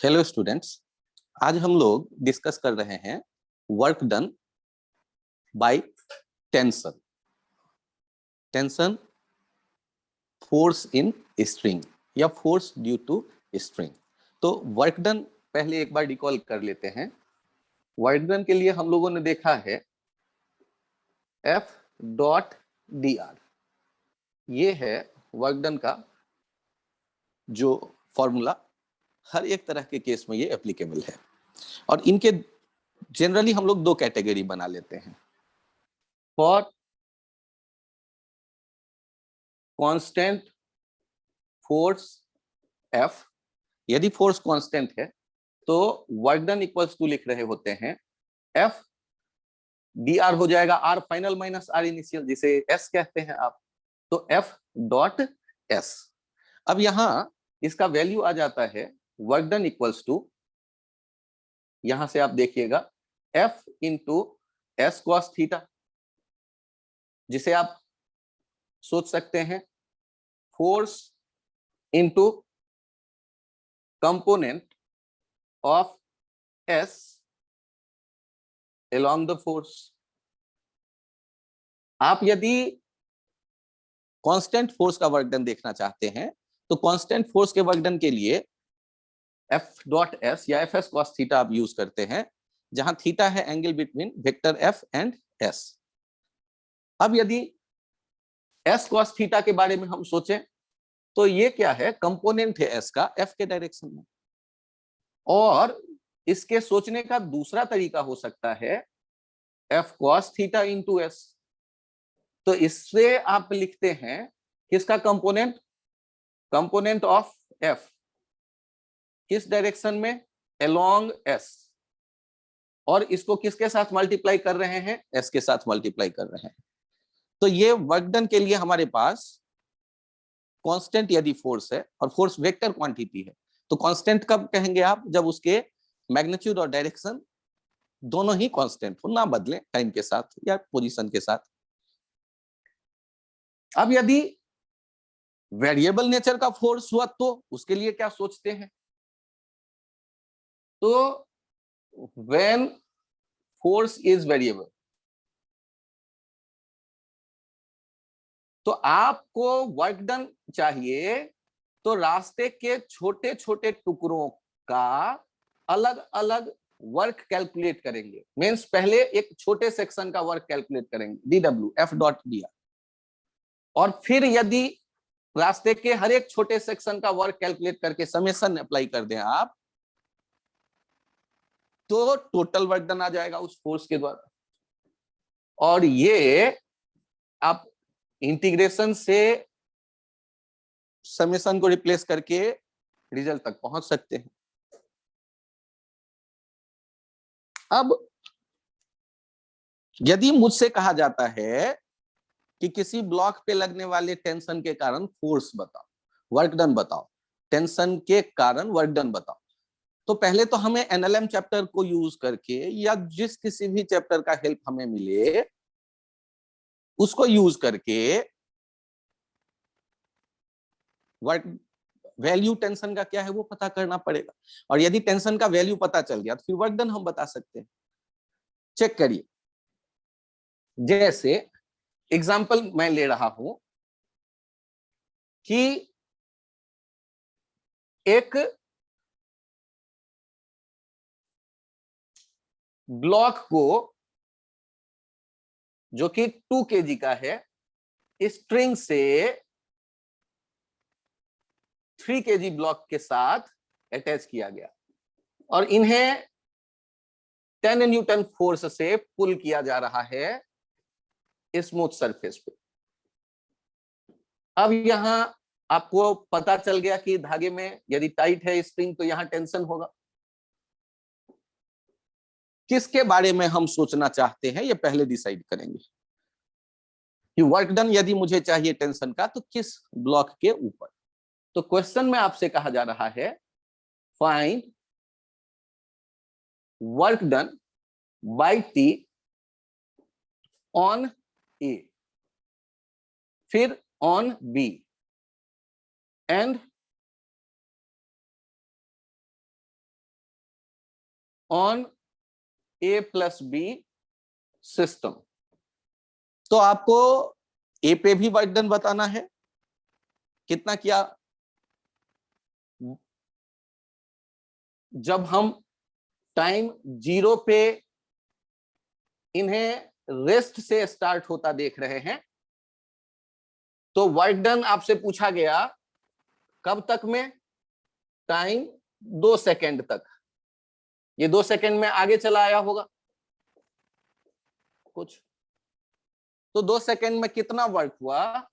Hello students, आज हम लोग डिस्कस कर रहे हैं work done by tension. Tension, force in string या फोर्स ड्यू टू स्ट्रिंग। तो वर्क डन पहले एक बार रिकॉल कर लेते हैं। वर्क डन के लिए हम लोगों ने देखा है F डॉट डी आर, ये है वर्क डन का जो फॉर्मूला हर एक तरह के केस में ये एप्लीकेबल है। और इनके जनरली हम लोग दो कैटेगरी बना लेते हैं। फॉर कांस्टेंट फोर्स F, यदि फोर्स कांस्टेंट है तो वर्क डन इक्वल्स टू लिख रहे होते हैं F डी आर हो जाएगा R final minus R initial, जिसे S कहते हैं आप। तो F डॉट S। अब यहां इसका वैल्यू आ जाता है वर्क डन इक्वल्स टू, यहां से आप देखिएगा F into S cos theta, जिसे आप सोच सकते हैं force into component of S along the force। आप यदि कांस्टेंट फोर्स का वर्क डन देखना चाहते हैं तो कांस्टेंट फोर्स के वर्क डन के लिए F डॉट S या एफ एस कॉस थीटा आप यूज करते हैं, जहां थीटा है angle between vector F and S। अब यदि S कॉस थीटा के बारे में हम सोचें तो ये क्या है, कंपोनेंट है S का F के डायरेक्शन में। और इसके सोचने का दूसरा तरीका हो सकता है F cos theta into S। तो इससे आप लिखते हैं किसका कंपोनेंट, कंपोनेंट ऑफ F किस डायरेक्शन में, अलोंग S। और इसको किसके साथ मल्टीप्लाई कर रहे हैं, S के साथ मल्टीप्लाई कर रहे हैं। तो ये वर्क डन के लिए हमारे पास कांस्टेंट यदि फोर्स है और फोर्स वेक्टर क्वांटिटी है, तो कांस्टेंट कब कहेंगे आप, जब उसके मैग्नीट्यूड और डायरेक्शन दोनों ही कांस्टेंट हो, ना बदले टाइम के साथ या पोजीशन के साथ। अब यदि वेरिएबल नेचर का फोर्स हुआ तो उसके लिए क्या सोचते हैं, तो व्हेन फोर्स इज वेरिएबल तो आपको वर्क डन चाहिए, तो रास्ते के छोटे छोटे टुकड़ों का अलग अलग वर्क कैलकुलेट करेंगे। मींस पहले एक छोटे सेक्शन का वर्क कैलकुलेट करेंगे DW F dot D R, और फिर यदि रास्ते के हर एक छोटे सेक्शन का वर्क कैलकुलेट करके समेशन अप्लाई कर दें आप, तो टोटल वर्क डन आ जाएगा उस फोर्स के द्वारा। और ये आप इंटीग्रेशन से समेशन को रिप्लेस करके रिजल्ट तक पहुंच सकते हैं। अब यदि मुझसे कहा जाता है कि किसी ब्लॉक पे लगने वाले टेंशन के कारण फोर्स बताओ, वर्क डन बताओ, टेंशन के कारण वर्क डन बताओ, तो पहले तो हमें एनएलएम चैप्टर को यूज करके या जिस किसी भी चैप्टर का हेल्प हमें मिले उसको यूज करके वर्क वैल्यू टेंशन का क्या है वो पता करना पड़ेगा। और यदि टेंशन का वैल्यू पता चल गया तो फिर वर्क डन हम बता सकते हैं। चेक करिए, जैसे एग्जांपल मैं ले रहा हूं कि एक ब्लॉक को जो कि 2 kg का है, स्ट्रिंग से 3 kg ब्लॉक के साथ अटैच किया गया और इन्हें 10 न्यूटन फोर्स से पुल किया जा रहा है स्मूथ सरफेस पे। अब यहां आपको पता चल गया कि धागे में यदि टाइट है स्प्रिंग तो यहां टेंशन होगा। किसके बारे में हम सोचना चाहते हैं ये पहले डिसाइड करेंगे कि वर्क डन यदि मुझे चाहिए टेंशन का तो किस ब्लॉक के ऊपर। तो क्वेश्चन में आपसे कहा जा रहा है find work done by T on A, फिर on B and on A plus B system. तो आपको ए पे भी वर्क डन बताना है, कितना किया। जब हम टाइम 0 पे इन्हें रेस्ट से स्टार्ट होता देख रहे हैं, तो वर्क डन आपसे पूछा गया कब तक में, टाइम 2 सेकेंड तक। ये 2 सेकेंड में आगे चला आया होगा कुछ, तो 2 सेकेंड में कितना वर्क हुआ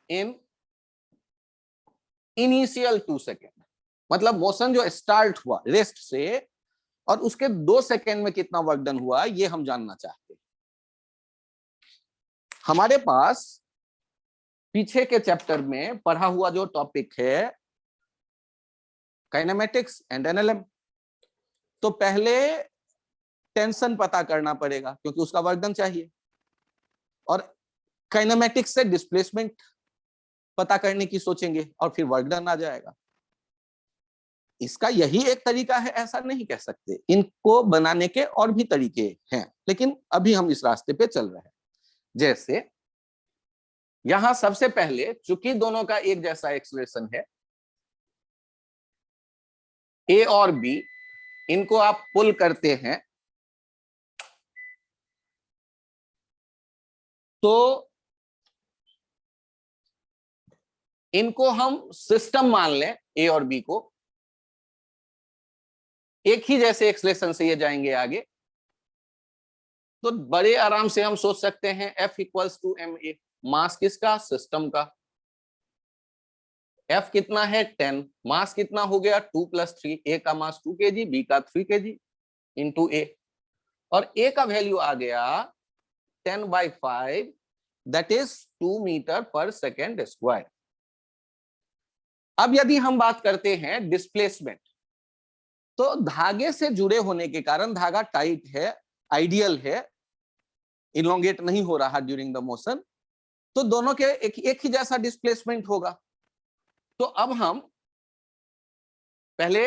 इन इनिशियल 2 सेकेंड, मतलब मोशन जो स्टार्ट हुआ रेस्ट से और उसके 2 सेकेंड में कितना वर्क डन हुआ, ये हम जानना चाहते हैं। हमारे पास पीछे के चैप्टर में पढ़ा हुआ जो टॉपिक है काइनेमेटिक्स एंड एनएलएम, तो पहले टेंशन पता करना पड़ेगा क्योंकि उसका वर्क डन चाहिए, और काइनेमेटिक्स से डिस्प्लेसमेंट पता करने की सोचेंगे और फिर वर्क डन आ जाएगा। इसका यही एक तरीका है ऐसा नहीं कह सकते, इनको बनाने के और भी तरीके हैं, लेकिन अभी हम इस रास्ते पे चल रहे हैं। जैसे यहां सबसे पहले चूंकि दोनों का एक जैसा एक्सप्रेशन है ए और बी, इनको आप पुल करते हैं तो इनको हम सिस्टम मान लें, ए और बी को एक ही जैसे एक्सप्रेशन से ये जाएंगे आगे, तो बड़े आराम से हम सोच सकते हैं F equals to M A. Mass किसका, सिस्टम का। F कितना है 10, मास कितना हो गया 2 + 3, ए का मास 2 kg, बी का 3 kg इंटू ए, और ए का वैल्यू आ गया 10/5, that is 2 metre per second square. अब यदि हम बात करते हैं डिस्प्लेसमेंट, तो धागे से जुड़े होने के कारण धागा टाइट है, आइडियल है, इलोंगेट नहीं हो रहा ड्यूरिंग द मोशन, तो दोनों के एक ही जैसा डिस्प्लेसमेंट होगा। तो अब हम पहले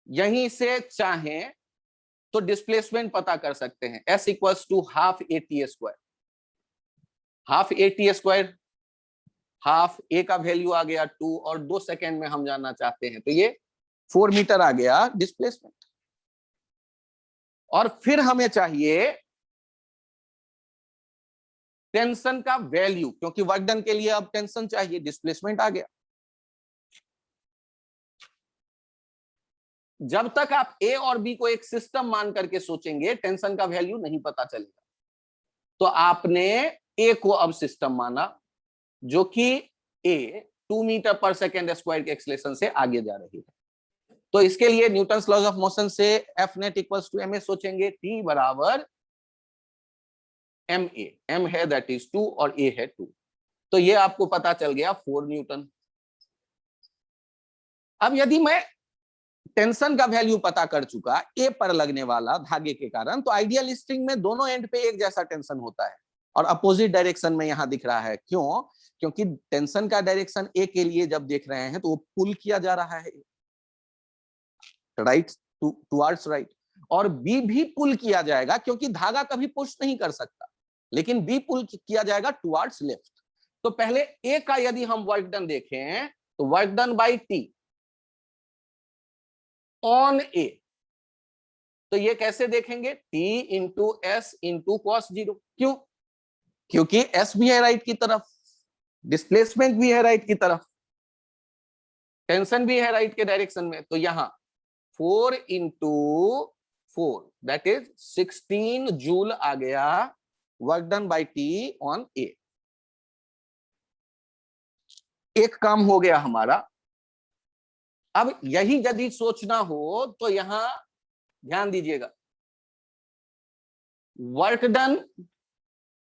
यहीं से चाहें तो डिस्प्लेसमेंट पता कर सकते हैं, S equals to half A T square. Half A T square, half A का वैल्यू आ गया 2 और 2 सेकेंड में हम जानना चाहते हैं, तो ये 4 मीटर आ गया डिस्प्लेसमेंट। और फिर हमें चाहिए टेंशन का वैल्यू, क्योंकि वर्क डन के लिए अब टेंशन चाहिए, डिस्प्लेसमेंट आ गया। जब तक आप ए और बी को एक सिस्टम मान करके सोचेंगे टेंशन का वैल्यू नहीं पता चलेगा। तो आपने ए को अब सिस्टम माना, जो कि a 2 metre per second square के एक्सेलरेशन से आगे जा रही है। तो इसके लिए न्यूटन्स लॉज ऑफ मोशन से F net equals to M A सोचेंगे, टी बराबर एम ए, एम है दैट इज 2 और ए है 2, तो ये आपको पता चल गया 4 न्यूटन। अब यदि मैं टेंशन का वैल्यू पता कर चुका ए पर लगने वाला धागे के कारण, तो आइडियल स्ट्रिंग में दोनों एंड पे एक जैसा टेंशन होता है और अपोजिट डायरेक्शन में यहां दिख रहा है। क्यों? क्योंकि टेंशन का डायरेक्शन ए के लिए जब देख रहे हैं तो वो पुल किया जा रहा है राइट टुवर्ड्स राइट, और बी भी पुल किया जाएगा क्योंकि धागा कभी पुश नहीं कर सकता, लेकिन बी पुल किया जाएगा टुवर्ड्स लेफ्ट। तो पहले ए का यदि हम वर्क डन देखें तो work done by T on A, तो ये कैसे देखेंगे, T into S into cos 0। क्यों? क्योंकि S भी है राइट की तरफ, डिस्प्लेसमेंट भी है राइट की तरफ, टेंशन भी है राइट के डायरेक्शन में, तो यहां 4 इंटू 4 दैट इज 16 जूल आ गया work done by T on A. एक काम हो गया हमारा। अब यही यदि सोचना हो तो यहां ध्यान दीजिएगा, work done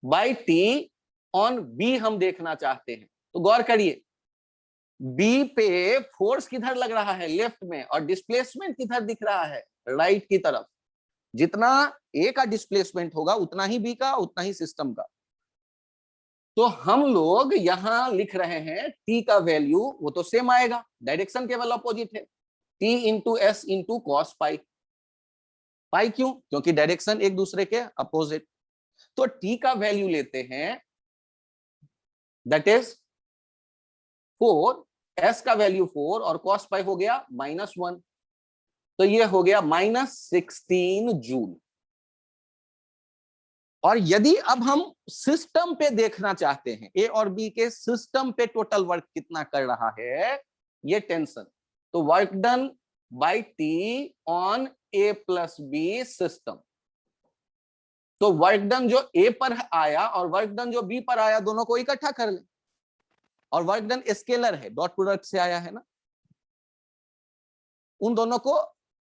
by T on B हम देखना चाहते हैं, तो गौर करिए बी पे फोर्स किधर लग रहा है, लेफ्ट में, और डिस्प्लेसमेंट किधर दिख रहा है, राइट की तरफ। जितना ए का डिस्प्लेसमेंट होगा उतना ही बी का, उतना ही सिस्टम का। तो हम लोग यहां लिख रहे हैं टी का वैल्यू, वो तो सेम आएगा, डायरेक्शन केवल अपोजिट है, T into S into cos pi. Pi क्यों? क्योंकि डायरेक्शन एक दूसरे के अपोजिट। तो टी का वैल्यू लेते हैं, दैट इज 4, एस का वैल्यू 4 और कॉस पाई हो गया -1, तो ये हो गया -16 जूल। और यदि अब हम सिस्टम पे देखना चाहते हैं, ए और बी के सिस्टम पे टोटल वर्क कितना कर रहा है ये टेंशन, तो work done by T on A plus B system. तो वर्क डन जो ए पर आया और वर्क डन जो बी पर आया, दोनों को इकट्ठा कर लें। और वर्क डन स्केलर है, डॉट प्रोडक्ट से आया है ना, उन दोनों को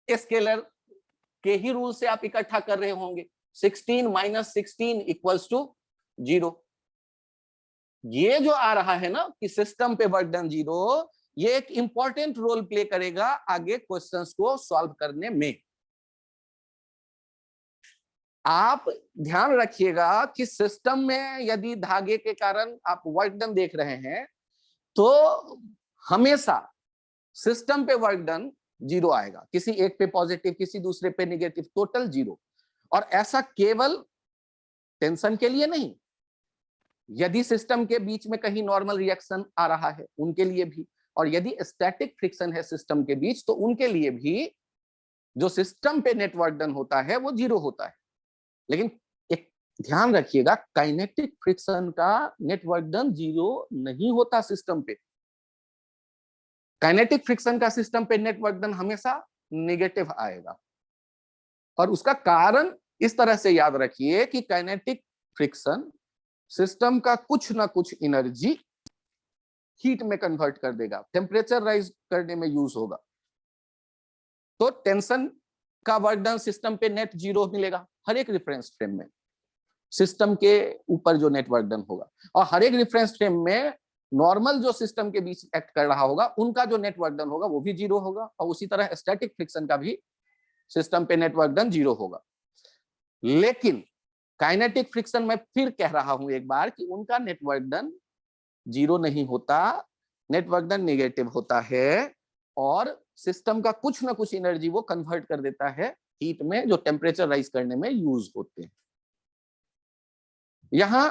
स्केलर के ही रूल से आप इकट्ठा कर रहे होंगे। 16 - 16 इक्वल्स टू 0। ये जो आ रहा है ना कि सिस्टम पे वर्क डन 0, ये एक इंपॉर्टेंट रोल प्ले करेगा आगे क्वेश्चंस को सॉल्व करने में। आप ध्यान रखिएगा कि सिस्टम में यदि धागे के कारण आप वर्क डन देख रहे हैं तो हमेशा सिस्टम पे वर्क डन 0 आएगा, किसी एक पे पॉजिटिव, किसी दूसरे पे नेगेटिव, टोटल 0। और ऐसा केवल टेंशन के लिए नहीं, यदि सिस्टम के बीच में कहीं नॉर्मल रिएक्शन आ रहा है उनके लिए भी, और यदि स्टैटिक फ्रिक्शन है सिस्टम के बीच तो उनके लिए भी जो सिस्टम पे नेट वर्क डन होता है वो 0 होता है। लेकिन एक ध्यान रखिएगा, काइनेटिक फ्रिक्शन का नेट वर्क डन 0 नहीं होता सिस्टम पे। काइनेटिक फ्रिक्शन का सिस्टम पे नेट वर्क डन हमेशा नेगेटिव आएगा। और उसका कारण इस तरह से याद रखिए कि काइनेटिक फ्रिक्शन सिस्टम का कुछ ना कुछ एनर्जी हीट में कन्वर्ट कर देगा, टेम्परेचर राइज करने में यूज होगा। तो टेंशन का वर्क डन सिस्टम पे नेट 0 मिलेगा हर एक रेफरेंस फ्रेम में, सिस्टम के ऊपर जो नेट वर्क डन होगा। और हर एक रेफरेंस फ्रेम में नॉर्मल जो सिस्टम के बीच एक्ट कर रहा होगा उनका जो नेट वर्क डन होगा वो भी 0 होगा। और उसी तरह स्टैटिक फ्रिक्शन का भी सिस्टम पे नेट वर्क डन 0 होगा। लेकिन काइनेटिक फ्रिक्शन में फिर कह रहा हूं एक बार कि उनका नेट वर्क डन 0 नहीं होता, नेट वर्क डन नेगेटिव होता है। और सिस्टम का कुछ ना कुछ एनर्जी वो कन्वर्ट कर देता है हीट में, जो टेम्परेचर राइज करने में यूज होते हैं। यहां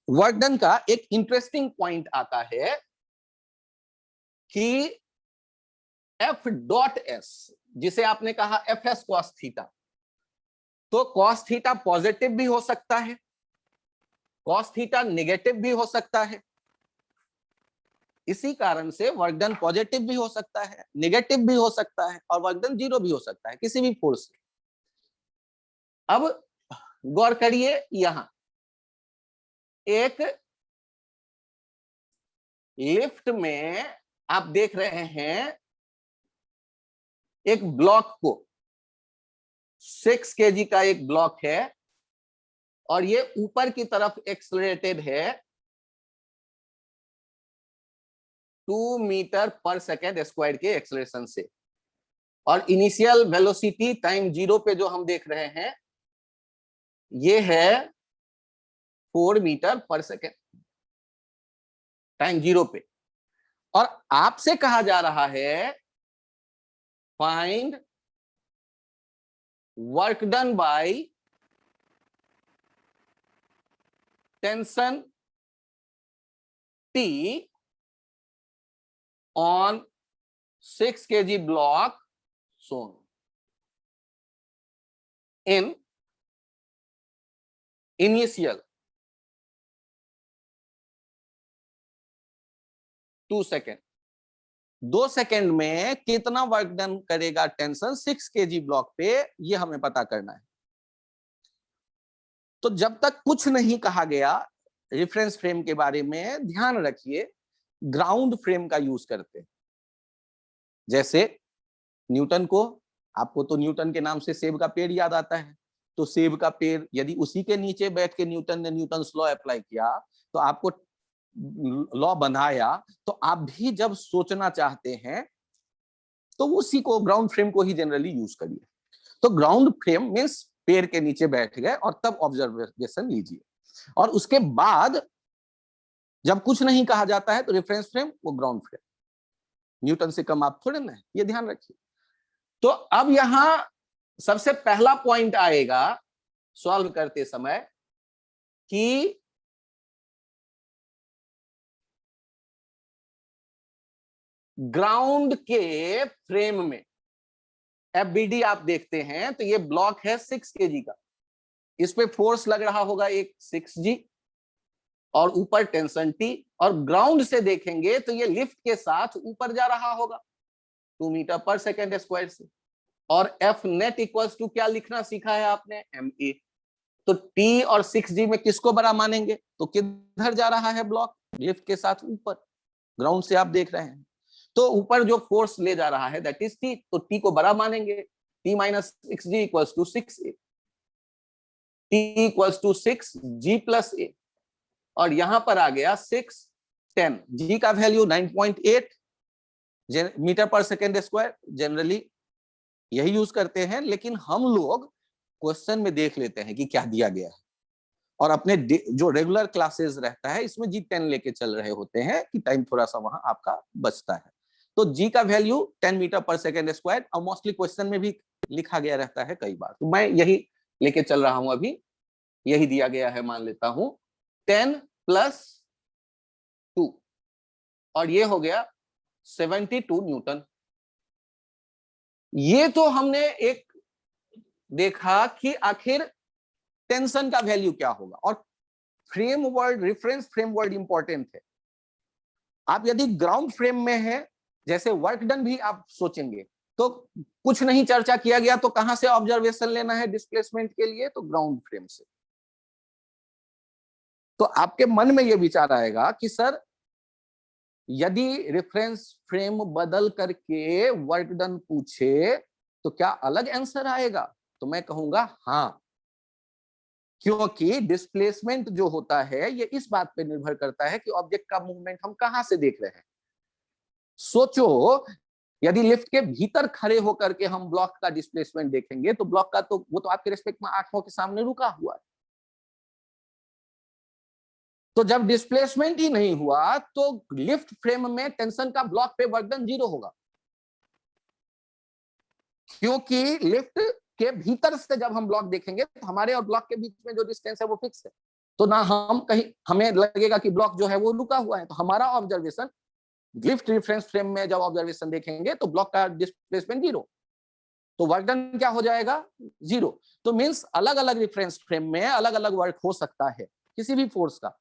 वर्क डन का एक इंटरेस्टिंग पॉइंट आता है कि F.S, जिसे आपने कहा FS cos थीटा, तो cos थीटा पॉजिटिव भी हो सकता है, cos थीटा नेगेटिव भी हो सकता है। इसी कारण से वर्क डन पॉजिटिव भी हो सकता है, नेगेटिव भी हो सकता है, और वर्क डन 0 भी हो सकता है किसी भी फोर्स से। अब गौर करिए, यहां एक लिफ्ट में आप देख रहे हैं एक ब्लॉक को, 6 kg का एक ब्लॉक है और ये ऊपर की तरफ एक्सेलरेटेड है 2 मीटर पर सेकेंड स्क्वायर के एक्सेलरेशन से। और इनिशियल वेलोसिटी टाइम 0 पे जो हम देख रहे हैं ये है 4 मीटर पर सेकेंड टाइम 0 पे। और आपसे कहा जा रहा है find work done by tension T on 6 kg block shown in initial 2 second. 2 second में कितना वर्क डन करेगा टेंशन 6 kg ब्लॉक पे, ये हमें पता करना है। तो जब तक कुछ नहीं कहा गया रेफरेंस फ्रेम के बारे में, ध्यान रखिए ग्राउंड फ्रेम का यूज करते हैं। जैसे न्यूटन को, आपको तो न्यूटन के नाम से सेब का पेड़ याद आता है, तो सेब का पेड़ यदि उसी के नीचे बैठ के न्यूटन ने न्यूटन्स लॉ अप्लाई किया तो आपको लॉ बनाया, तो आप भी जब सोचना चाहते हैं तो उसी को, ग्राउंड फ्रेम को ही जनरली यूज करिए। तो ग्राउंड फ्रेम मींस पेड़ के नीचे बैठ गए और तब ऑब्जर्वेशन लीजिए। और उसके बाद जब कुछ नहीं कहा जाता है तो रेफरेंस फ्रेम वो ग्राउंड फ्रेम। न्यूटन से कम आप थोड़े ना है, ये ध्यान रखिए। तो अब यहां सबसे पहला पॉइंट आएगा सॉल्व करते समय कि ग्राउंड के फ्रेम में एफबीडी आप देखते हैं तो ये ब्लॉक है 6 केजी का, इस पे फोर्स लग रहा होगा एक 6G और ऊपर टेंशन T, और ग्राउंड से देखेंगे तो ये लिफ्ट के साथ ऊपर जा रहा होगा 2 मीटर पर सेकेंड स्क्वायर से, और F नेट इक्वल्स टू क्या लिखना सीखा है आपने, MA। तो T और 6G में किसको बड़ा मानेंगे, तो किधर जा रहा है ब्लॉक, लिफ्ट के साथ ऊपर, ग्राउंड से आप देख रहे हैं, तो ऊपर जो फोर्स ले जा रहा है दैट इज T, तो T को बड़ा मानेंगे, T minus 6G equals to 6A, T equals to 6G plus A, और यहां पर आ गया 6 10, G का value 9.8 metre per second square, generally यही यूज करते हैं, लेकिन हम लोग क्वेश्चन में देख लेते हैं कि क्या दिया गया है, और अपने जो रेगुलर क्लासेस रहता है इसमें G10 लेके चल रहे होते हैं कि टाइम थोड़ा सा वहां आपका बचता है। तो G का value 10 metre per second square, और मोस्टली क्वेश्चन में भी लिखा गया रहता है कई बार, तो मैं यही लेके चल रहा हूं, अभी यही दिया गया है, मान लेता हूं 10 प्लस 2, और ये हो गया 72 न्यूटन। ये तो हमने एक देखा कि आखिर टेंशन का वैल्यू क्या होगा, और frame word, reference frame word important है। आप यदि ग्राउंड फ्रेम में है, जैसे वर्क डन भी आप सोचेंगे तो कुछ नहीं चर्चा किया गया, तो कहां से ऑब्जर्वेशन लेना है डिस्प्लेसमेंट के लिए, तो ग्राउंड फ्रेम से। तो आपके मन में यह विचार आएगा कि सर यदि रेफरेंस फ्रेम बदल करके वर्क डन पूछे तो क्या अलग आंसर आएगा, तो मैं कहूंगा हाँ, क्योंकि डिस्प्लेसमेंट जो होता है ये इस बात पे निर्भर करता है कि ऑब्जेक्ट का मूवमेंट हम कहां से देख रहे हैं। सोचो यदि लिफ्ट के भीतर खड़े होकर के हम ब्लॉक का डिस्प्लेसमेंट देखेंगे तो ब्लॉक का तो वो तो आपके रिस्पेक्ट में आंखों के सामने रुका हुआ है, तो जब डिस्प्लेसमेंट ही नहीं हुआ तो लिफ्ट फ्रेम में टेंशन का ब्लॉक पे वर्क डन 0 होगा, क्योंकि लिफ्ट के भीतर से जब हम ब्लॉक देखेंगे तो हमारे और ब्लॉक के बीच में जो डिस्टेंस है वो फिक्स है, तो ना हम कहीं हमें लगेगा कि ब्लॉक जो है वो रुका हुआ है, तो हमारा ऑब्जर्वेशन लिफ्ट रेफरेंस फ्रेम में जब ऑब्जर्वेशन देखेंगे तो ब्लॉक का डिस्प्लेसमेंट 0, तो वर्क डन क्या हो जाएगा 0। तो मींस अलग अलग रेफरेंस फ्रेम में अलग अलग वर्क हो सकता है किसी भी फोर्स का,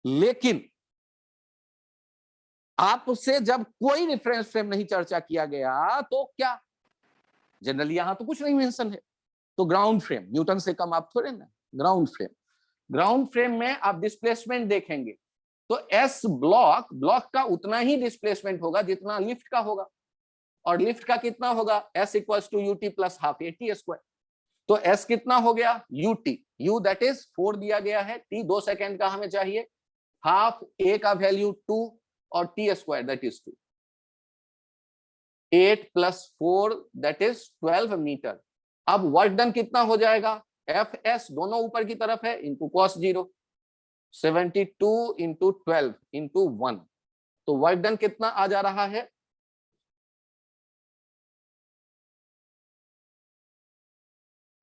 लेकिन आपसे जब कोई रेफरेंस फ्रेम नहीं चर्चा किया गया तो क्या, जनरली यहां तो कुछ नहीं मेंशन है, तो ग्राउंड फ्रेम, न्यूटन से कम आप थोड़े ना, ग्राउंड फ्रेम, ग्राउंड फ्रेम में आप डिस्प्लेसमेंट देखेंगे तो एस ब्लॉक का उतना ही डिस्प्लेसमेंट होगा जितना लिफ्ट का होगा, और लिफ्ट का कितना होगा, S equals to U T plus half A T square, तो एस कितना हो गया यूटी, यू दैट इज 4 दिया गया है, टी 2 सेकेंड का हमें चाहिए, हाफ ए का वैल्यू 2 और T square that is 2, 8 plus 4 that is 12 metre. अब वर्क डन कितना हो जाएगा, एफ एस दोनों ऊपर की तरफ है इंटू कॉस 0, 72 इंटू 12 इंटू 1, तो वर्क डन कितना आ जा रहा है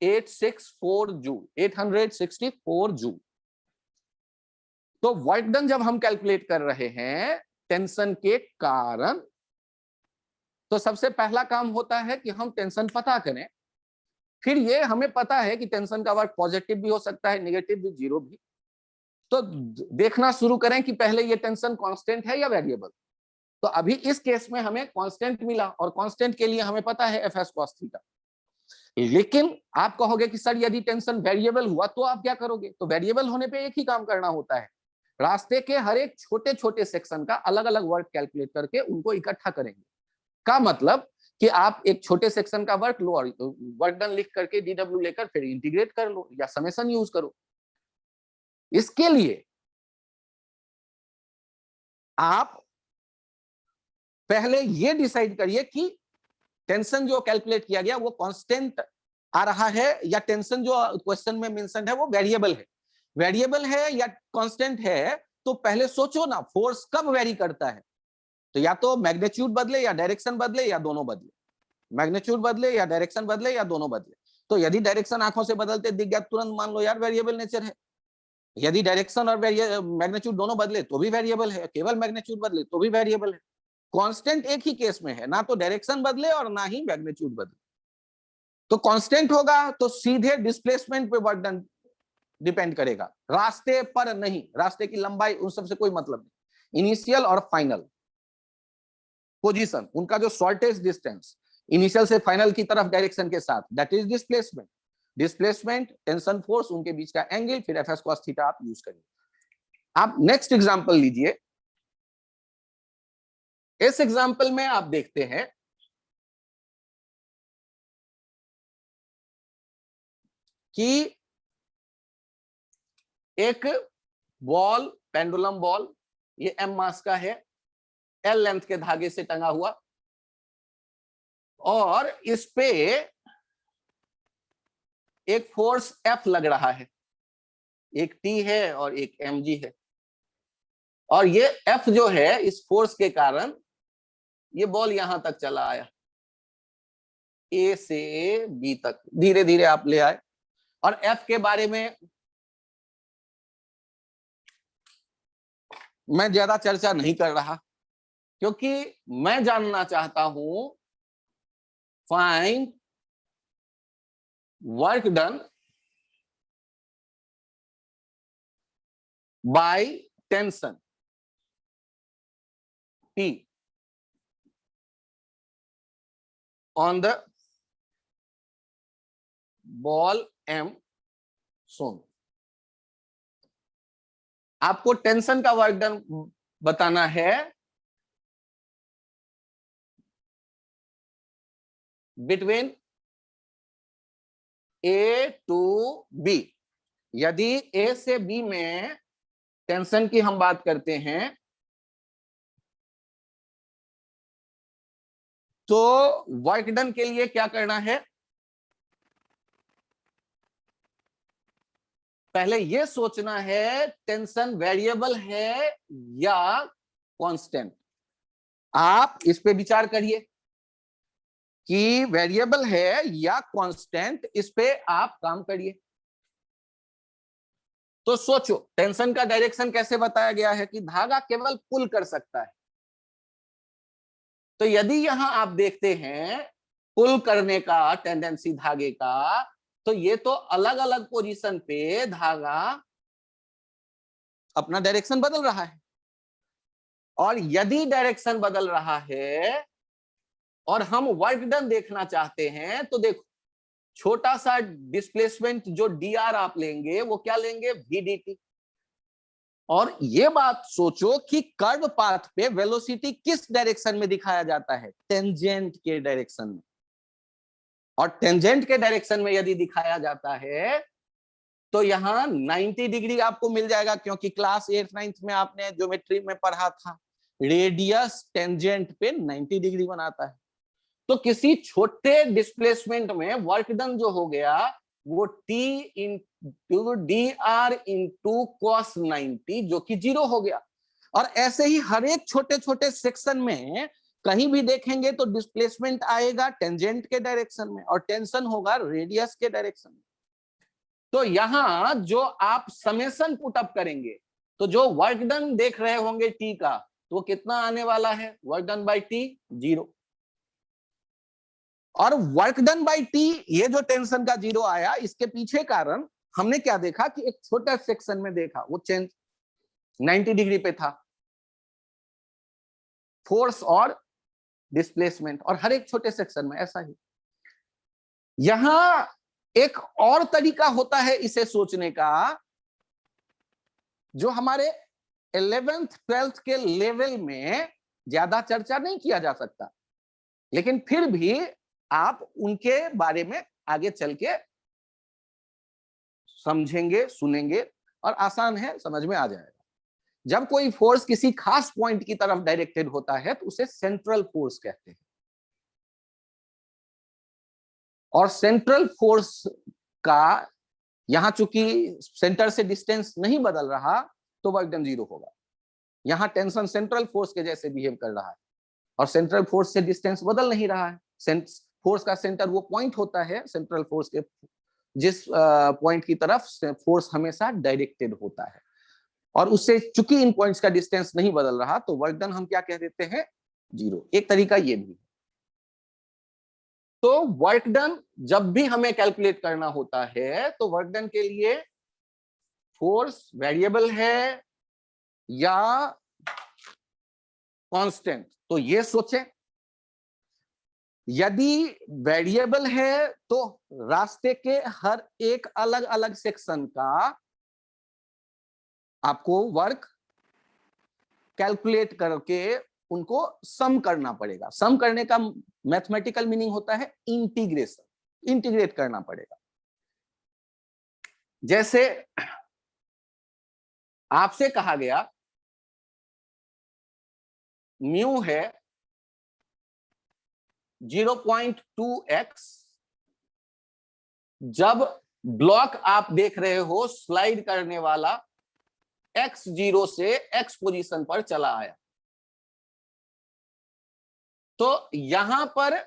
864 जूल, 864 जूल। तो वर्क डन जब हम कैलकुलेट कर रहे हैं टेंशन के कारण, तो सबसे पहला काम होता है कि हम टेंशन पता करें, फिर ये हमें पता है कि टेंशन का वर्क पॉजिटिव भी हो सकता है, नेगेटिव भी, 0 भी, तो देखना शुरू करें कि पहले ये टेंशन कांस्टेंट है या वेरिएबल। तो अभी इस केस में हमें कांस्टेंट मिला, और कांस्टेंट के लिए हमें पता है एफ एस कॉस थीटा, लेकिन आप कहोगे कि सर यदि टेंशन वेरिएबल हुआ तो आप क्या करोगे, तो वेरिएबल होने पे एक ही काम करना होता है, रास्ते के हर एक छोटे छोटे सेक्शन का अलग अलग वर्क कैलकुलेट करके उनको इकट्ठा करेंगे, का मतलब कि आप एक छोटे सेक्शन का वर्क लो और वर्क डन लिख करके डीडब्ल्यू लेकर फिर इंटीग्रेट कर लो या समेशन यूज करो। इसके लिए आप पहले ये डिसाइड करिए कि टेंशन जो कैलकुलेट किया गया वो कांस्टेंट आ रहा है या टेंशन जो क्वेश्चन में मेंशन है वो वेरिएबल है, वेरिएबल है या कांस्टेंट है, तो पहले सोचो ना फोर्स कब वेरी करता है, तो या तो मैग्नीट्यूड बदले या डायरेक्शन बदले या दोनों बदले, मैग्नीट्यूड बदले या डायरेक्शन बदले या दोनों बदले। तो यदि डायरेक्शन आंखों से बदलते दिख गया, तुरंत मान लो यार वेरिएबल नेचर है। यदि डायरेक्शन और मैग्नीट्यूड दोनों बदले तो भी वेरिएबल है, केवल मैग्नीट्यूड बदले तो भी वेरिएबल है। कांस्टेंट एक ही केस में है, ना तो डायरेक्शन बदले और ना ही मैग्नीट्यूड बदले। तो कांस्टेंट होगा तो सीधे डिस्प्लेसमेंट पे वर्क डन डिपेंड करेगा, रास्ते पर नहीं। रास्ते की लंबाई उन सब से कोई मतलब नहीं। इनिशियल और फाइनल पोजीशन, उनका जो शॉर्टेस्ट डिस्टेंस इनिशियल से फाइनल की तरफ डायरेक्शन के साथ, that is displacement. Displacement, tension force, उनके बीच का एंगल, फिर एफ एस कॉस थीटा आप यूज करिए। आप नेक्स्ट एग्जांपल लीजिए। इस एग्जांपल में आप देखते हैं कि एक बॉल, पेंडुलम बॉल, ये एम मास का है, एल लेंथ के धागे से टंगा हुआ, और इस पे एक फोर्स एफ लग रहा है, एक टी है और एक एम जी है। और ये एफ जो है, इस फोर्स के कारण ये बॉल यहां तक चला आया, ए से बी तक धीरे धीरे आप ले आए। और एफ के बारे में मैं ज्यादा चर्चा नहीं कर रहा, क्योंकि मैं जानना चाहता हूं find work done by tension T on the ball M shown। आपको टेंशन का वर्क डन बताना है बिटवीन A टू B। यदि A से B में टेंशन की हम बात करते हैं तो वर्क डन के लिए क्या करना है, पहले यह सोचना है टेंशन वेरिएबल है या कांस्टेंट। आप इस पे विचार करिए कि वेरिएबल है या कांस्टेंट, इस पे आप काम करिए। तो सोचो, टेंशन का डायरेक्शन कैसे बताया गया है कि धागा केवल पुल कर सकता है। तो यदि यहां आप देखते हैं पुल करने का टेंडेंसी धागे का, तो ये तो अलग अलग पोजीशन पे धागा अपना डायरेक्शन बदल रहा है। और यदि डायरेक्शन बदल रहा है और हम वर्क डन देखना चाहते हैं, तो देखो छोटा सा डिस्प्लेसमेंट जो dr आप लेंगे वो क्या लेंगे, vdt। और ये बात सोचो कि कर्व पाथ पे वेलोसिटी किस डायरेक्शन में दिखाया जाता है, टेंजेंट के डायरेक्शन में। और टेंजेंट के डायरेक्शन में यदि दिखाया जाता है तो यहां 90 डिग्री आपको मिल जाएगा, क्योंकि क्लास 8th 9th में आपने ज्योमेट्री में पढ़ा था, रेडियस टेंजेंट पे 90 डिग्री बनाता है। तो किसी छोटे डिस्प्लेसमेंट में वर्क डन जो हो गया वो t into dr into cos 90, जो कि 0 हो गया। और ऐसे ही हर एक छोटे छोटे सेक्शन में कहीं भी देखेंगे तो डिस्प्लेसमेंट आएगा टेंजेंट के डायरेक्शन में और टेंशन होगा रेडियस के डायरेक्शन में। तो यहां जो आप समेशन पुटअप करेंगे तो जो वर्क डन देख रहे होंगे टी का, तो वो कितना आने वाला है, वर्क डन बाई टी 0। और वर्क डन बाई टी, ये जो टेंशन का 0 आया, इसके पीछे कारण हमने क्या देखा कि एक छोटा सेक्शन में देखा वो चेंज 90 डिग्री पे था, फोर्स और डिस्प्लेसमेंट, और हर एक छोटे सेक्शन में ऐसा ही। यहां एक और तरीका होता है इसे सोचने का, जो हमारे 11th 12th के लेवल में ज्यादा चर्चा नहीं किया जा सकता, लेकिन फिर भी आप उनके बारे में आगे चल के समझेंगे, सुनेंगे, और आसान है, समझ में आ जाएगा। जब कोई फोर्स किसी खास पॉइंट की तरफ डायरेक्टेड होता है तो उसे सेंट्रल फोर्स कहते हैं। और सेंट्रल फोर्स का यहां चूंकि सेंटर से डिस्टेंस नहीं बदल रहा तो वर्क डन 0 होगा। यहां टेंशन सेंट्रल फोर्स के जैसे बिहेव कर रहा है। और सेंट्रल फोर्स से डिस्टेंस बदल नहीं रहा है। फोर्स का सेंटर वो पॉइंट होता है सेंट्रल फोर्स के जिस पॉइंट की तरफ फोर्स हमेशा डायरेक्टेड होता है, और उससे चूंकि इन पॉइंट्स का डिस्टेंस नहीं बदल रहा तो वर्क डन हम क्या कह देते हैं, 0। एक तरीका ये भी। तो वर्क डन जब भी हमें कैलकुलेट करना होता है तो वर्क डन के लिए फोर्स वेरिएबल है या कांस्टेंट, तो ये सोचें। यदि वेरिएबल है तो रास्ते के हर एक अलग अलग सेक्शन का आपको वर्क कैलकुलेट करके उनको सम करना पड़ेगा। सम करने का मैथमेटिकल मीनिंग होता है इंटीग्रेशन, इंटीग्रेट करना पड़ेगा। जैसे आपसे कहा गया म्यू है 0.2x, जब ब्लॉक आप देख रहे हो स्लाइड करने वाला x0 से x पोजीशन पर चला आया, तो यहां पर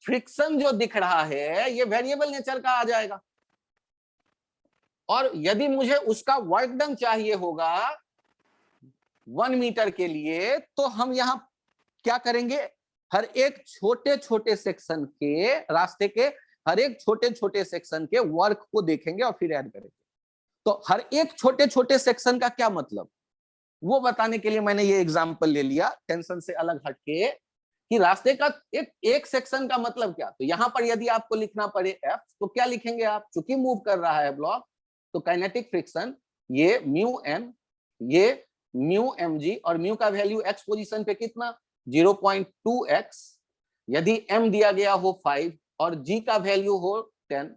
फ्रिक्शन जो दिख रहा है ये वेरिएबल नेचर का आ जाएगा। और यदि मुझे उसका वर्क डन चाहिए होगा 1 मीटर के लिए, तो हम यहां क्या करेंगे, हर एक छोटे छोटे सेक्शन के रास्ते के हर एक छोटे छोटे सेक्शन के वर्क को देखेंगे और फिर ऐड करेंगे। तो हर एक छोटे छोटे सेक्शन का क्या मतलब, वो बताने के लिए मैंने ये एग्जांपल ले लिया टेंशन से अलग हटके, कि रास्ते का एक सेक्शन का मतलब क्या। तो यहां पर यदि आपको लिखना पड़े एफ, तो क्या लिखेंगे आप, चूंकि मूव कर रहा है ब्लॉक, तो काइनेटिक फ्रिक्शन ये म्यू एम, ये म्यू एम जी, और म्यू का वैल्यू एक्स पोजीशन पे कितना 0.2x, यदि m दिया गया हो 5 और g का वैल्यू हो 10,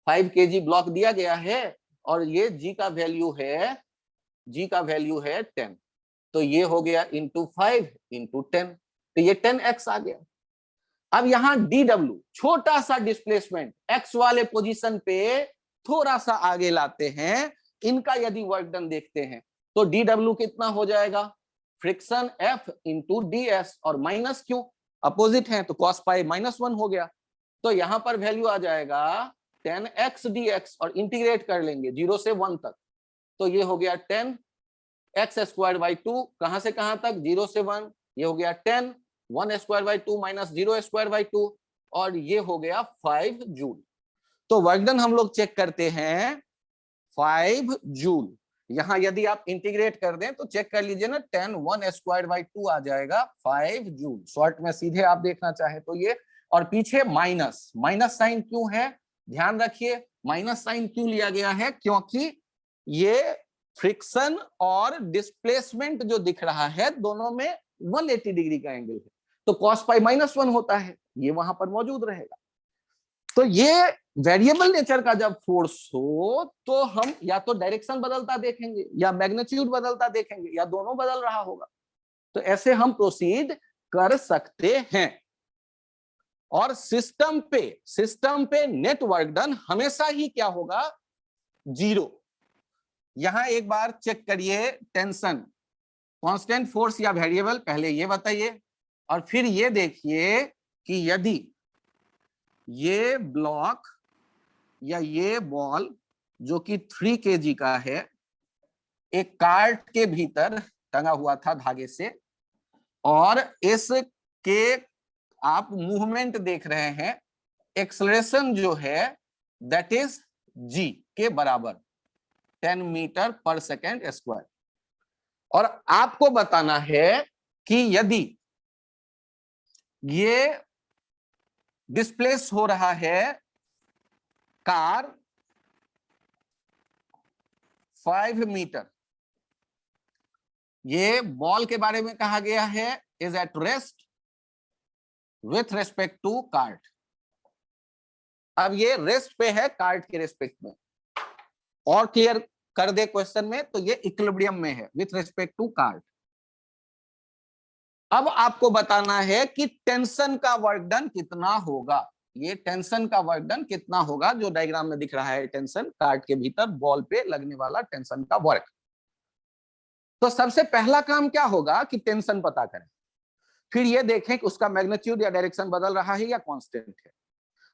5 kg ब्लॉक दिया गया है और ये g का वैल्यू है 10, तो ये हो गया इंटू 5 इंटू 10, तो ये 10x आ गया। अब यहां dw छोटा सा डिस्प्लेसमेंट x वाले पोजीशन पे थोड़ा सा आगे लाते हैं, इनका यदि वर्क डन देखते हैं तो dw कितना हो जाएगा, फ्रिक्शन F इंटू ds, और माइनस क्यों, अपोजिट है तो cos पाई -1 हो गया, तो यहां पर वैल्यू आ जाएगा 10x dx, और इंटीग्रेट कर लेंगे 0 से 1 तक, तो ये हो गया 10x²/2, कहां से कहां तक 0 से 1, ये हो गया 10, 1²/2 माइनस 0²/2, और ये हो गया 5 जूल। तो वर्क डन हम लोग चेक करते हैं 5 जूल। यहां यदि आप इंटीग्रेट कर दें तो चेक कर लीजिए ना, 10 1²/2 आ जाएगा 5 जूल। शॉर्ट में सीधे आप देखना चाहे तो ये, और पीछे माइनस साइन क्यों है, ध्यान रखिए माइनस साइन क्यों लिया गया है, क्योंकि ये फ्रिक्शन और डिस्प्लेसमेंट जो दिख रहा है दोनों में 180 डिग्री का एंगल है, तो cos पाई -1 होता है, ये वहां पर मौजूद रहेगा। तो ये वेरिएबल नेचर का जब फोर्स हो तो हम या तो डायरेक्शन बदलता देखेंगे या मैग्नीट्यूड बदलता देखेंगे या दोनों बदल रहा होगा, तो ऐसे हम प्रोसीड कर सकते हैं। और सिस्टम पे नेट वर्क डन हमेशा ही क्या होगा, 0। यहां एक बार चेक करिए टेंशन कांस्टेंट फोर्स या वेरिएबल, पहले ये बताइए, और फिर ये देखिए कि यदि ये ब्लॉक या ये बॉल जो कि 3 kg का है एक कार्ट के भीतर टंगा हुआ था धागे से, और इसके आप मूवमेंट देख रहे हैं, एक्सेलरेशन जो है दैट इज g के बराबर 10 मीटर पर सेकेंड स्क्वायर, और आपको बताना है कि यदि ये डिस्प्लेस हो रहा है कार 5 मीटर, ये बॉल के बारे में कहा गया है is at rest with respect to cart. अब ये रेस्ट पे है कार्ट के रेस्पेक्ट में, और क्लियर कर दे क्वेश्चन में, तो ये इक्विलिब्रियम में है विथ रेस्पेक्ट टू कार्ट। अब आपको बताना है कि टेंशन का वर्क डन कितना होगा, ये टेंशन का वर्क डन कितना होगा जो डायग्राम में दिख रहा है, टेंशन कार्ट के भीतर बॉल पे लगने वाला टेंशन का वर्क। तो सबसे पहला काम क्या होगा कि टेंशन पता करें, फिर ये देखें कि उसका मैग्नीट्यूड या डायरेक्शन बदल रहा है या कांस्टेंट है,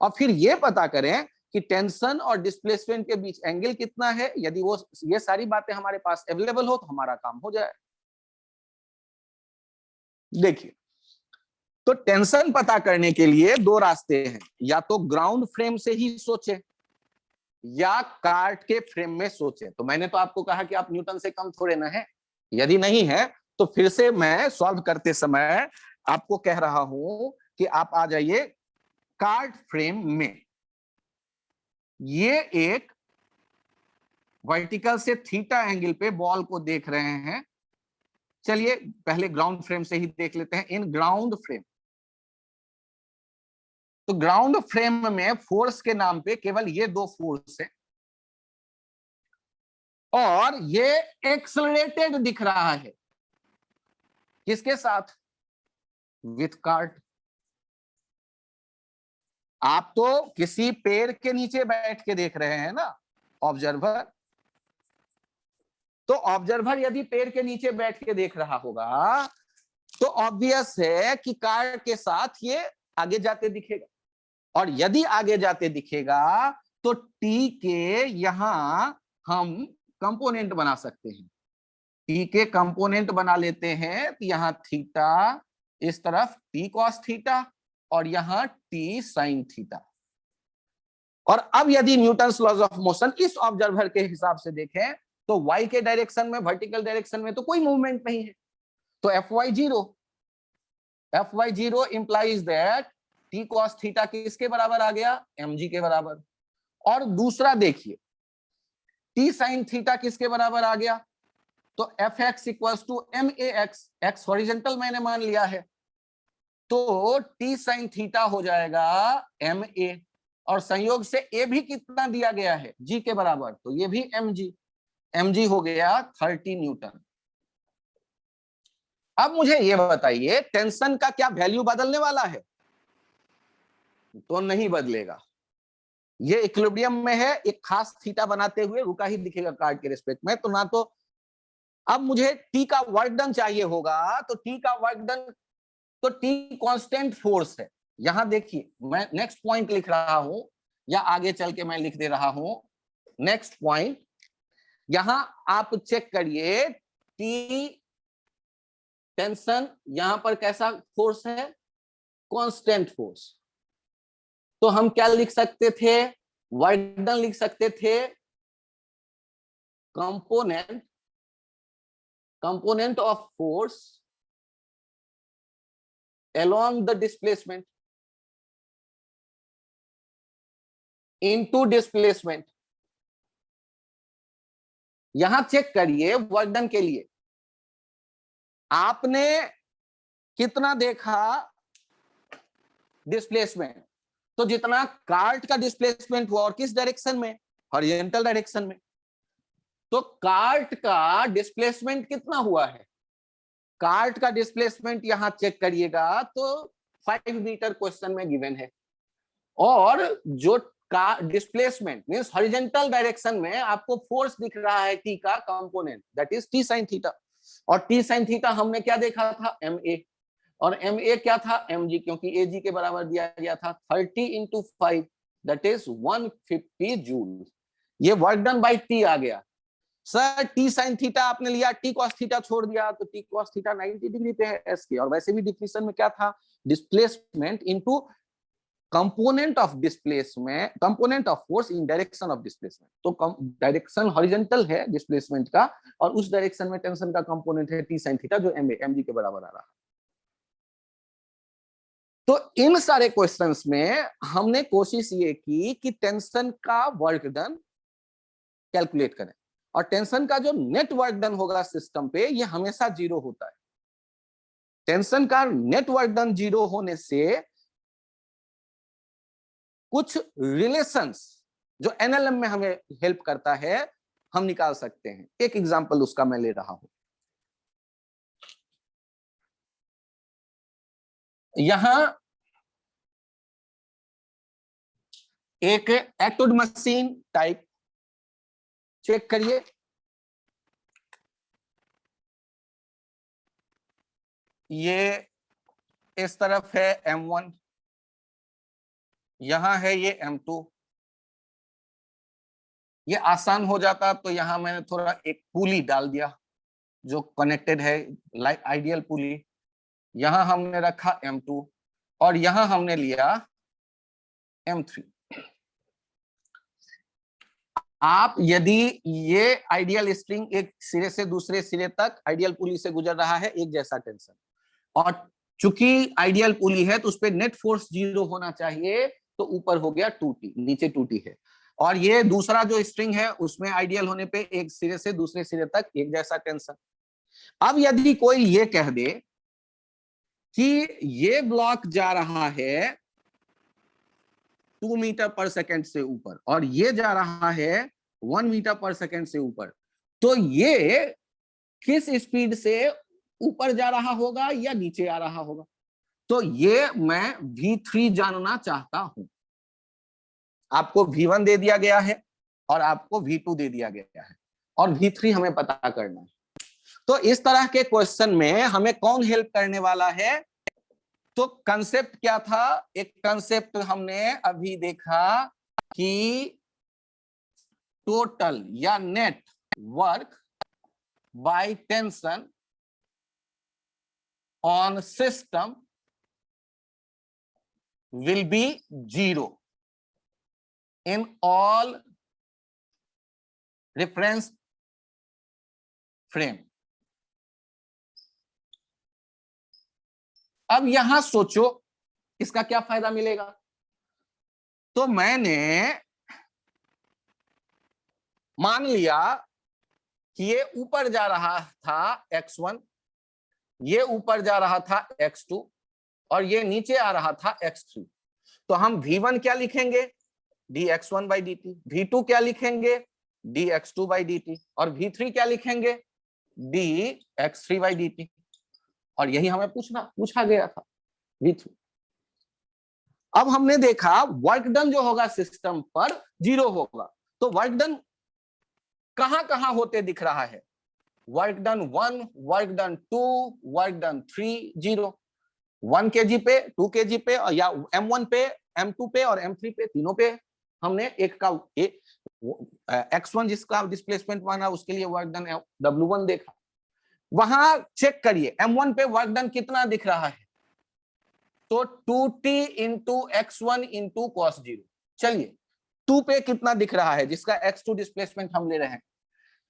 और फिर ये पता करें कि टेंशन और डिस्प्लेसमेंट के बीच एंगल कितना है। यदि वो ये सारी बातें हमारे पास अवेलेबल हो तो हमारा काम हो जाए। देखिए, तो टेंशन पता करने के लिए दो रास्ते हैं, या तो ग्राउंड फ्रेम से ही सोचें या कार्ट के फ्रेम में सोचें। तो मैंने तो आपको कहा कि आप न्यूटन से कम थोड़े ना है, यदि नहीं है तो फिर से मैं सॉल्व करते समय आपको कह रहा हूं कि आप आ जाइए कार्ट फ्रेम में। ये एक वर्टिकल से थीटा एंगल पे बॉल को देख रहे हैं। चलिए पहले ग्राउंड फ्रेम से ही देख लेते हैं। इन ग्राउंड फ्रेम, तो ग्राउंड फ्रेम में फोर्स के नाम पे केवल ये दो फोर्स है, और ये एक्सलरेटेड दिख रहा है किसके साथ? With cart. आप तो किसी पेड़ के नीचे बैठ के देख रहे हैं ना, ऑब्जर्वर। तो ऑब्जर्वर यदि पेड़ के नीचे बैठ के देख रहा होगा तो ऑब्वियस है कि कार के साथ ये आगे जाते दिखेगा, और यदि आगे जाते दिखेगा तो टी के यहां हम कंपोनेंट बना सकते हैं। टी के कंपोनेंट बना लेते हैं, तो यहां थीटा, इस तरफ टी कॉस थीटा, और यहां टी साइन थीटा। और अब यदि न्यूटन्स लॉज ऑफ मोशन इस ऑब्जर्वर के हिसाब से देखें तो y के डायरेक्शन में, वर्टिकल डायरेक्शन में तो कोई मूवमेंट नहीं है, तो fy zero implies that T cos theta किसके बराबर आ गया? mg के बराबर। और दूसरा देखिए, टी साइन थीटा किसके बराबर आ गया? तो F X equals to M A X, X horizontal मैंने मान लिया है, तो टी साइन थीटा हो जाएगा एम ए, और संयोग से ए भी कितना दिया गया है? जी के बराबर, तो ये भी एम जी हो गया 30 न्यूटन। अब मुझे ये बताइए, टेंशन का क्या वैल्यू बदलने वाला है? तो नहीं बदलेगा, ये इक्विलिब्रियम में है, एक खास थीटा बनाते हुए रुका ही दिखेगा कार्ड के रिस्पेक्ट में। तो ना तो अब मुझे टी का वर्क डन चाहिए होगा, तो टी का वर्क डन, तो टी कांस्टेंट फोर्स है। यहां देखिए मैं नेक्स्ट पॉइंट लिख रहा हूं, या आगे चल के मैं लिख दे रहा हूं नेक्स्ट पॉइंट। यहां आप चेक करिए, टी टेंशन यहां पर कैसा फोर्स है? Constant force. तो हम क्या लिख सकते थे? वर्क डन लिख सकते थे component of force along the displacement into displacement। यहां चेक करिए वर्क डन के लिए आपने कितना देखा डिस्प्लेसमेंट, तो जितना कार्ट का डिस्प्लेसमेंट हुआ, और किस डायरेक्शन में? हॉरिजॉन्टल डायरेक्शन में। तो कार्ट का डिस्प्लेसमेंट कितना हुआ है? कार्ट का डिस्प्लेसमेंट यहां चेक करिएगा तो 5 मीटर क्वेश्चन में गिवन है, और जो का डिस्प्लेसमेंट मींस हॉरिजॉन्टल डायरेक्शन में आपको फोर्स दिख रहा है टी का component, that is T sine theta. और टी साइन थीटा हमने क्या देखा था? एम ए, और एम ए क्या था? एम जी, क्योंकि ए जी के बराबर दिया गया था 30 इंटू 5, दैट इज 150 जूल। ये वर्क डन बाई टी आ गया। सर टी साइन थीटा आपने लिया, टी कॉस थीटा छोड़ दिया, तो टी कॉस थीटा 90 डिग्री पे है एस के, और वैसे भी डिफिनेशन में क्या था? Displacement into component of displacement, component of force in direction of displacement. तो डायरेक्शन हॉरिजॉन्टल है डिस्प्लेसमेंट का, और उस डायरेक्शन में टेंशन का कंपोनेंट है टी साइन थीटा, जो एम जी के बराबर आ रहा है। तो इन सारे क्वेश्चंस में हमने कोशिश ये की कि टेंशन का वर्क डन कैलकुलेट करें, और टेंशन का जो नेट वर्क डन होगा सिस्टम पे, ये हमेशा जीरो होता है। टेंशन का नेट वर्क डन जीरो होने से कुछ रिलेशंस जो एनएलएम में हमें हेल्प करता है हम निकाल सकते हैं। एक एग्जांपल उसका मैं ले रहा हूं। यहां एक एक्टोड मशीन टाइप चेक करिए, ये इस तरफ है M1, यहां है ये M2। ये आसान हो जाता तो यहां मैंने थोड़ा एक पुली डाल दिया जो कनेक्टेड है, लाइक आइडियल पुली। यहां हमने रखा M2 और यहां हमने लिया M3। आप यदि ये आइडियल स्ट्रिंग एक सिरे से दूसरे सिरे तक आइडियल पुली से गुजर रहा है, एक जैसा टेंशन, और चूंकि आइडियल पुली है तो उस पर नेट फोर्स 0 होना चाहिए, तो ऊपर हो गया 2T, नीचे 2T है। और ये दूसरा जो स्ट्रिंग है उसमें आइडियल होने पे एक सिरे से दूसरे सिरे तक एक जैसा टेंशन। अब यदि कोई ये कह दे कि ये ब्लॉक जा रहा है 2 मीटर पर सेकंड से ऊपर और ये जा रहा है 1 मीटर पर सेकंड से ऊपर, तो ये किस स्पीड से ऊपर जा रहा होगा या नीचे आ रहा होगा? तो ये मैं V3 जानना चाहता हूं। आपको V1 दे दिया गया है और आपको V2 दे दिया गया है और V3 हमें पता करना है। तो इस तरह के क्वेश्चन में हमें कौन हेल्प करने वाला है? तो कंसेप्ट क्या था? एक कंसेप्ट हमने अभी देखा कि टोटल या net work by tension on system will be 0 in all reference frame। अब यहां सोचो इसका क्या फायदा मिलेगा? तो मैंने मान लिया कि ये ऊपर जा रहा था x1, ये ऊपर जा रहा था x2 और ये नीचे आ रहा था x3। तो हम V1 क्या लिखेंगे? dx1/dt। V2 क्या लिखेंगे? dx2/dt। और V3 क्या लिखेंगे? dx3/dt। और यही हमें पूछा गया था, V3। अब हमने देखा वर्क डन जो होगा सिस्टम पर 0 होगा। तो वर्क डन कहां कहां होते दिख रहा है? Work done 1, work done 2, work done 3, 0। 1 kg पे, 2 kg पे, या M1 पे, M2 पे और M3 पे, तीनों पे हमने एक का X1 जिसका डिस्प्लेसमेंट माना उसके लिए वर्क डन W1 देखा। वहां चेक करिए M1 पे वर्क डन कितना दिख रहा है? तो 2T into X1 into cos 0। चलिए 2 पे कितना दिख रहा है जिसका X2 डिस्प्लेसमेंट हम ले रहे हैं?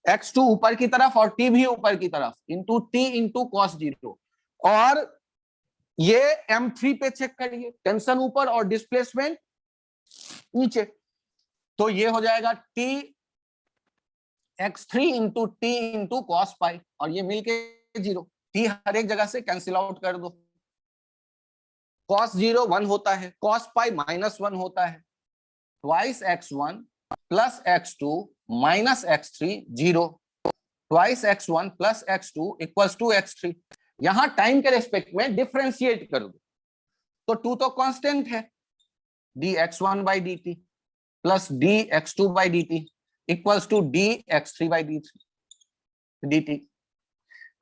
X2 ऊपर की तरफ और T भी ऊपर की तरफ, इंटू T इंटू cos 0। और ये M3 पे चेक करिए, टेंशन ऊपर और डिस्प्लेसमेंट नीचे। तो ये हो जाएगा T x3 into T into cos पाई, और ये मिलके 0। T हर एक जगह से कैंसिल आउट कर दो। cos 0 1 होता है, cos पाई -1 होता है। Twice x1 plus x2 minus x3 0। Twice x1 plus x2 equals to x3। यहां टाइम के रेस्पेक्ट में डिफरेंशिएट कर दो तो 2 तो कांस्टेंट है, dx1/dt plus dx2/dt equals to dx3/dt।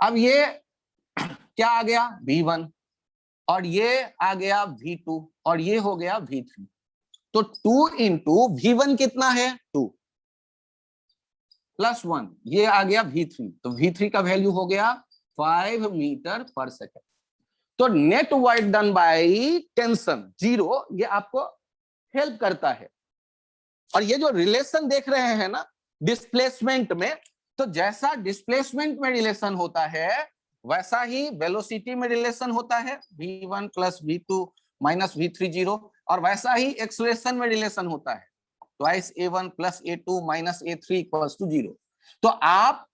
अब ये क्या आ गया? V1 और ये आ गया V2 और ये हो गया V3। तो 2 इंटू V1 कितना है? 2 प्लस 1 ये आ गया V3। तो V3 का वैल्यू हो गया 5 मीटर पर सेकेंड। तो net work done by tension 0 ये आपको हेल्प करता है। और ये जो रिलेशन देख रहे हैं ना डिस्प्लेसमेंट में, तो जैसा डिस्प्लेसमेंट में रिलेशन होता है वैसा ही वेलोसिटी में रिलेशन होता है, v1 plus v2 minus v3 0। और वैसा ही एक्सेलरेशन में रिलेशन होता है, twice a1 plus a2 minus a3 equals to 0। तो आप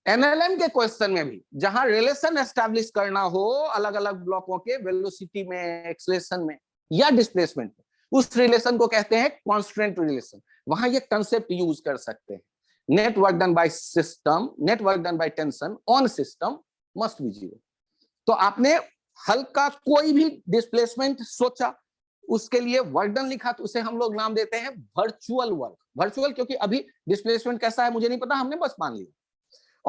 एनएलएम के क्वेश्चन में भी जहां रिलेशन एस्टैब्लिश करना हो अलग अलग ब्लॉकों के वेलोसिटी में, एक्सेलरेशन में या डिस्प्लेसमेंट में, उस रिलेशन को कहते हैं कांस्टेंट रिलेशन। वहां ये कंसेप्ट यूज कर सकते हैं, net work done by system, net work done by tension on system must be 0। तो आपने हल्का कोई भी डिस्प्लेसमेंट सोचा, उसके लिए वर्क डन लिखा, तो उसे हम लोग नाम देते हैं वर्चुअल वर्क। वर्चुअल क्योंकि अभी डिस्प्लेसमेंट कैसा है मुझे नहीं पता, हमने बस मान लिया।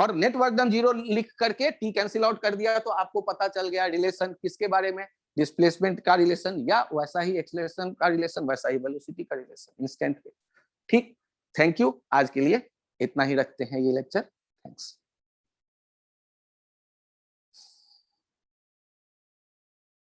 और नेट वर्क डन 0 लिख करके टी कैंसिल आउट कर दिया तो आपको पता चल गया रिलेशन किसके बारे में, डिस्प्लेसमेंट का रिलेशन या वैसा ही एक्सेलरेशन का रिलेशन, वैसा ही वेलोसिटी का रिलेशन इंस्टेंट पे। ठीक, थैंक यू, आज के लिए इतना ही रखते हैं ये लेक्चर। थैंक्स।